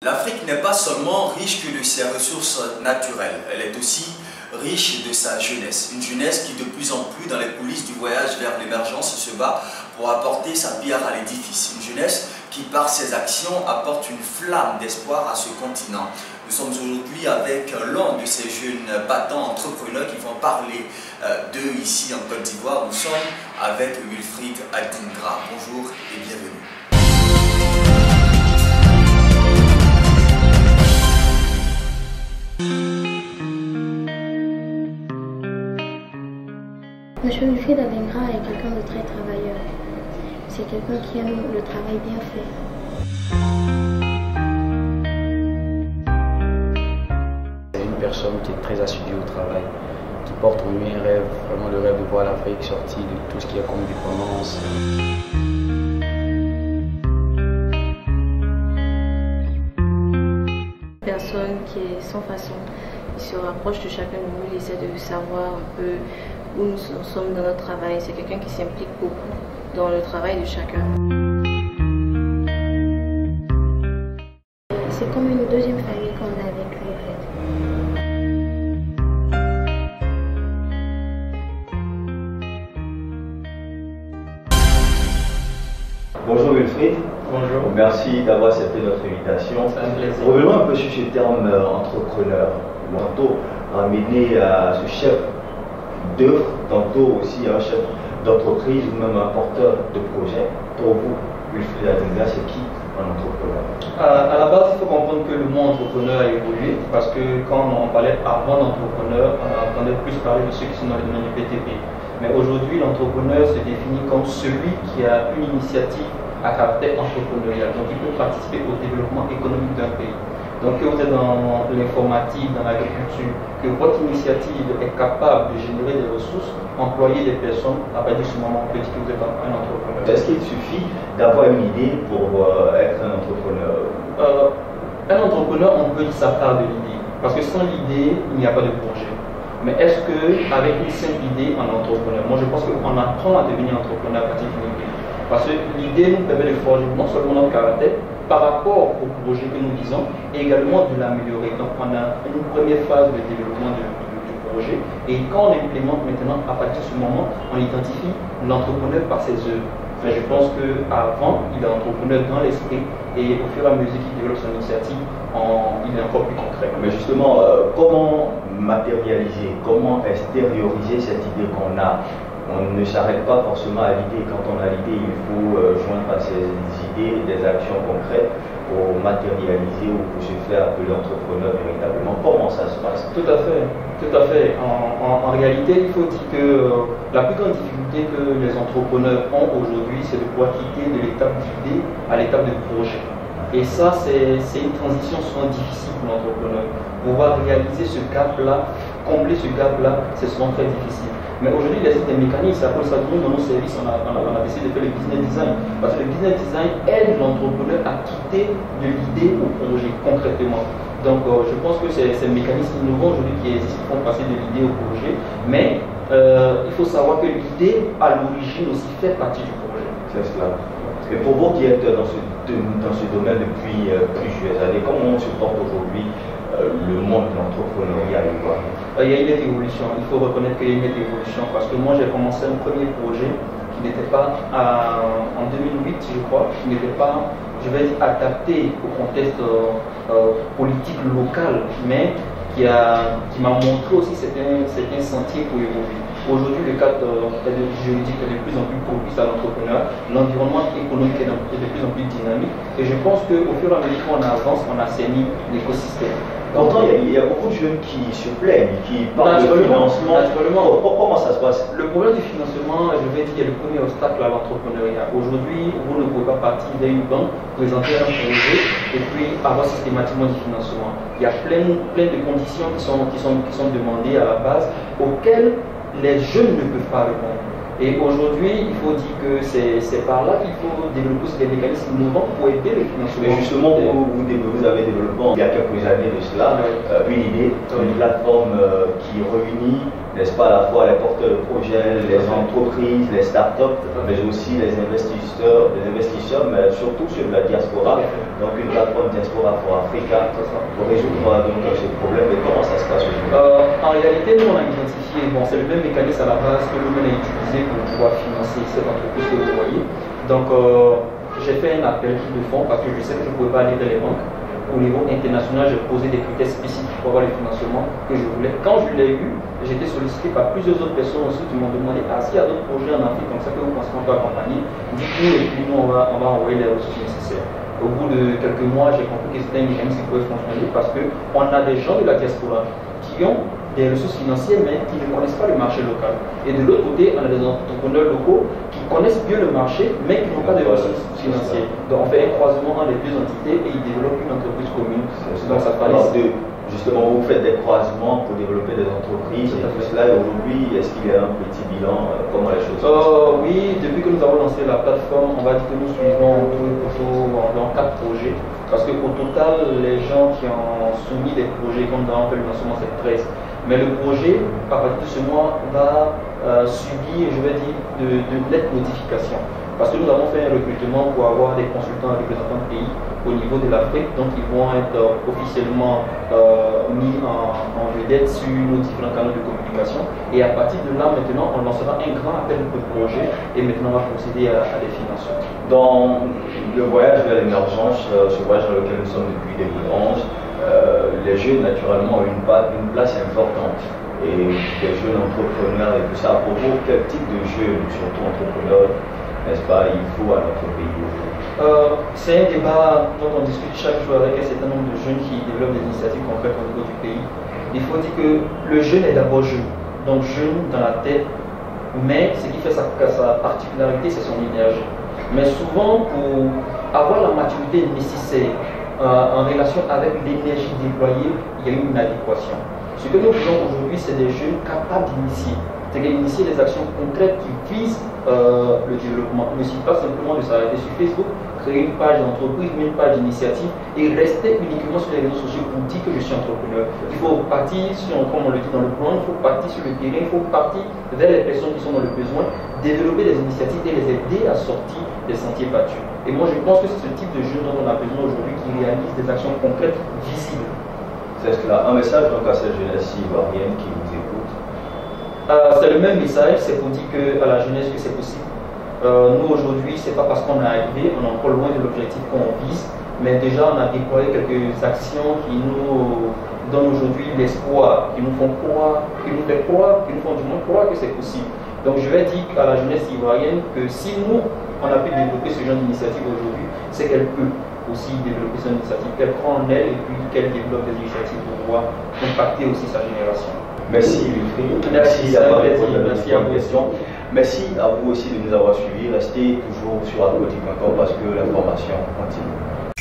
L'Afrique n'est pas seulement riche que de ses ressources naturelles, elle est aussi riche de sa jeunesse. Une jeunesse qui de plus en plus dans les coulisses du voyage vers l'émergence se bat pour apporter sa pierre à l'édifice. Une jeunesse qui par ses actions apporte une flamme d'espoir à ce continent. Nous sommes aujourd'hui avec l'un de ces jeunes battants entrepreneurs qui vont parler d'eux ici en Côte d'Ivoire. Nous sommes avec Wilfried Adingra. Bonjour et bienvenue. Monsieur Wilfried Adingra est quelqu'un de très travailleur. C'est quelqu'un qui aime le travail bien fait. C'est une personne qui est très assidue au travail, qui porte en lui un rêve, vraiment le rêve de voir l'Afrique sortie de tout ce qui est comme dépendance. Personne qui est sans façon. Il se rapproche de chacun de nous, il essaie de savoir un peu où nous sommes dans notre travail. C'est quelqu'un qui s'implique beaucoup dans le travail de chacun. C'est comme une deuxième famille qu'on a avec lui en fait. Bonjour Wilfried. Bonjour. Merci d'avoir accepté notre invitation. C'est un plaisir. Revenons un peu sur ce terme entrepreneur. Tantôt ramené à ce chef d'œuvre, tantôt aussi un chef d'entreprise ou même un porteur de projet. Pour vous, Wilfried Adingra, c'est qui un entrepreneur? À la base, il faut comprendre que le mot entrepreneur a évolué parce que quand on parlait avant d'entrepreneur, on entendait plus parler de ceux qui sont dans le domaine du BTP. Mais aujourd'hui, l'entrepreneur se définit comme celui qui a une initiative à caractère entrepreneurial. Donc, il peut participer au développement économique d'un pays. Donc, que vous êtes dans l'informatique, dans l'agriculture, que votre initiative est capable de générer des ressources, employer des personnes, à partir de ce moment, on peut dire que vous êtes un entrepreneur. Est-ce qu'il suffit d'avoir une idée pour être un entrepreneur? Un entrepreneur, on peut dire ça part de l'idée. Parce que sans l'idée, il n'y a pas de projet. Mais est-ce qu'avec une simple idée, on est entrepreneur? Moi, je pense qu'on apprend à devenir entrepreneur à partir d'une idée. Parce que l'idée nous permet de forger non seulement notre caractère par rapport au projet que nous visons, et également de l'améliorer. Donc, on a une première phase de développement du projet. Et quand on implémente maintenant, à partir de ce moment, on identifie l'entrepreneur par ses œuvres. Mais je pense qu'avant, il est entrepreneur dans l'esprit et au fur et à mesure qu'il développe son initiative, il est encore plus concret. Mais justement, comment matérialiser, comment extérioriser cette idée qu'on a? On ne s'arrête pas forcément à l'idée. Quand on a l'idée, il faut joindre à ces idées des actions concrètes pour matérialiser ou pour se faire appeler entrepreneur véritablement. Comment ça se passe? Tout à fait, tout à fait. En réalité, il faut dire que la plus grande difficulté que les entrepreneurs ont aujourd'hui, c'est de pouvoir quitter de l'étape d'idée à l'étape de projet. Et ça, c'est une transition souvent difficile pour l'entrepreneur. Pouvoir réaliser ce gap-là, combler ce gap-là, c'est souvent très difficile. Mais aujourd'hui, il existe des mécanismes, après ça, nous, dans nos services, on a décidé de faire le business design. Parce que le business design aide l'entrepreneur à quitter de l'idée au projet, concrètement. Donc, je pense que c'est ces mécanismes innovants aujourd'hui qui existent, qui font passer de l'idée au projet. Mais il faut savoir que l'idée, à l'origine aussi, fait partie du projet. C'est cela. Et pour vous qui êtes dans ce domaine depuis plusieurs années, comment on se porte aujourd'hui le monde de l'entrepreneuriat ivoirien? Il y a une nette évolution. Il faut reconnaître qu'il y a une nette évolution parce que moi j'ai commencé un premier projet qui n'était pas en 2008, je crois, qui n'était pas, je vais dire, adapté au contexte politique local, mais qui m'a montré aussi certains sentiers pour évoluer. Aujourd'hui, le cadre juridique est de plus en plus propice à l'entrepreneur, l'environnement économique est de plus en plus dynamique, et je pense qu'au fur et à mesure qu'on avance, on assainit l'écosystème. Pourtant, il y a beaucoup de jeunes qui se plaignent, qui parlent de financement. Comment ça se passe? Le problème du financement, je vais dire, est le premier obstacle à l'entrepreneuriat. Aujourd'hui, vous ne pouvez pas partir vers une banque, présenter un projet et puis avoir systématiquement du financement. Il y a plein de conditions qui sont demandées à la base auxquelles les jeunes ne peuvent pas répondre. Et aujourd'hui, il faut dire que c'est par là qu'il faut développer des mécanismes innovants pour aider le financement. Mais justement, vous avez développé il y a quelques années de cela une idée, une plateforme qui réunit n'est-ce pas, à la fois les porteurs de projets, les entreprises, les startups, mais aussi les investisseurs, mais surtout ceux de la diaspora, donc une plateforme Diaspora for Africa pour résoudre donc ce problème. Et comment ça se passe aujourd'hui? En réalité, nous on a identifié, bon, c'est le même mécanisme à la base que nous on a utilisé pour pouvoir financer cette entreprise que vous voyez. Donc j'ai fait un appel de fonds parce que je sais que je ne pouvais pas aller dans les banques. Au niveau international, j'ai posé des critères spécifiques pour avoir le financement que je voulais. Quand je l'ai eu, j'ai été sollicité par plusieurs autres personnes aussi qui m'ont demandé s'il y a d'autres projets en Afrique comme ça que vous pensez qu'on peut accompagner, dites-nous et puis nous on va envoyer les ressources nécessaires. Au bout de quelques mois, j'ai compris que c'était un mécanisme qui pouvait fonctionner parce qu'on a des gens de la diaspora qui ont des ressources financières mais qui ne connaissent pas le marché local. Et de l'autre côté, on a des entrepreneurs locaux qui connaissent bien le marché mais qui n'ont pas de ressources financières. Donc on fait un croisement entre les deux entités et ils développent une entreprise commune. Donc ça paraît justement, vous faites des croisements pour développer des entreprises et tout cela. Aujourd'hui, est-ce qu'il y a un petit bilan? Comment les choses se passent? Oui, depuis que nous avons lancé la plateforme, on va dire que nous suivons dans 4 projets. Parce qu'au total, les gens qui ont soumis des projets, comme nous avons fait le lancement, c'est 13. Mais le projet, à partir de ce mois, va subir, je vais dire, de nettes modifications. Parce que nous avons fait un recrutement pour avoir des consultants représentants de pays au niveau de l'Afrique, donc ils vont être officiellement mis en vedette sur nos différents canaux de communication. Et à partir de là, maintenant, on lancera un grand appel de projet et maintenant on va procéder à des financements. Dans le voyage vers l'émergence, ce voyage dans lequel nous sommes depuis 2011, les jeunes naturellement ont une place importante. Et les jeunes entrepreneurs et tout ça, pour vous, quel type de jeunes, surtout entrepreneurs, n'est-ce pas, il faut à notre pays aujourd'hui? C'est un débat dont on discute chaque jour avec un certain nombre de jeunes qui développent des initiatives concrètes au niveau du pays. Il faut dire que le jeune est d'abord jeune, donc jeune dans la tête, mais ce qui fait sa particularité, c'est son énergie. Mais souvent, pour avoir la maturité nécessaire en relation avec l'énergie déployée, il y a une inadéquation. Ce que nous voulons aujourd'hui, c'est des jeunes capables d'initier. C'est-à-dire initier des actions concrètes qui visent le développement. Il ne suffit pas simplement de s'arrêter sur Facebook, créer une page d'entreprise, une page d'initiative et rester uniquement sur les réseaux sociaux pour dire que je suis entrepreneur. Il faut partir, comme on le dit dans le plan, il faut partir sur le terrain, il faut partir vers les personnes qui sont dans le besoin, développer des initiatives et les aider à sortir des sentiers battus. Et moi je pense que c'est ce type de jeunes dont on a besoin aujourd'hui qui réalisent des actions concrètes visibles. C'est cela. Un message donc à cette jeunesse ivoirienne qui vous écoute? C'est le même message, c'est pour dire à la jeunesse que c'est possible. Nous aujourd'hui, c'est pas parce qu'on est arrivé, on est encore loin de l'objectif qu'on vise, mais déjà on a déployé quelques actions qui nous donnent aujourd'hui l'espoir, qui nous font croire, qui nous font du moins croire que c'est possible. Donc je vais dire à la jeunesse ivoirienne que si nous, on a pu développer ce genre d'initiative aujourd'hui, c'est qu'elle peut aussi développer son initiative, qu'elle prend en elle et puis qu'elle développe des initiatives pour pouvoir impacter aussi sa génération. Merci Wilfried, merci d'avoir répondu à nos questions. Merci à vous aussi de nous avoir suivis. Restez toujours sur Agodi.com parce que l'information continue.